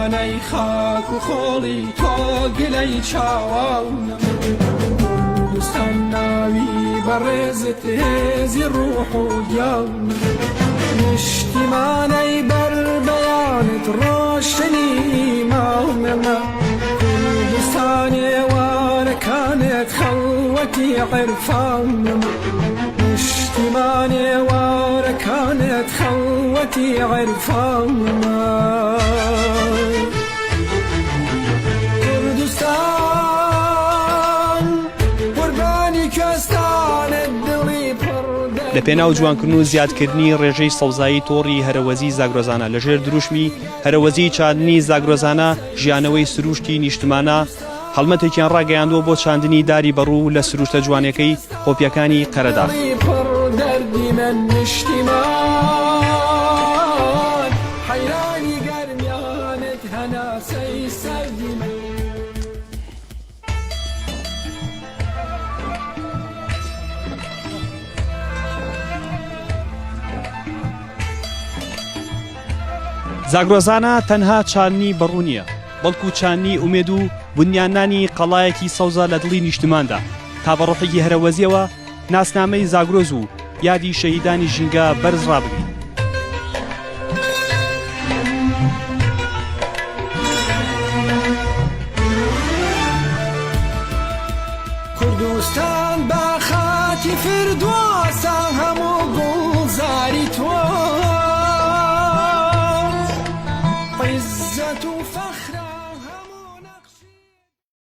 نیشتیمانەی خاک و خۆڵی تۆ گلەی چاوانم کوردستان ناوی بەڕێزت هێزی ڕوح و گیانم نیشتیمانەی بەربەیانت ڕۆشنی ئیمانەمە کوردستان ئێوارەکانت خەڵوەتی عێرفانەمە نیشتیمان ئێوارەکانت خەڵوەتی عێرفانەمە کوردستان قوربانی کوێستانت دڵی پڕ لە پێناو جوانکردن و زیادکردنی ڕێژەی سەوزایی تۆڕی هەرەوەزی زاگرۆزانە لەژێر دروشمی هەرەوەزی چاندنی زاگرۆزانە ژیانەوەی سروشتی نیشتمانە هەڵمەتێکیان ڕاگەیاندووە بۆ چاندنی داری بەڕوو لە سروشتە جوانەکەی خۆپیەکانی قەرەدا زاگرۆزانە تەنها چاندنی بەڕوو نییە بەڵکو چاندنی ئومێد و بنیانانی قەڵایەکی سەوزە لە دڵی نیشتماندا تا بەڕۆحێکی هەرەوەزیەوە ناسنامەی زاگرۆز و یادی شەهیدانی ژینگە بەرز ڕابگرین. کوردستان بە خاکی فردوسە هەموو گوڵزاری تۆ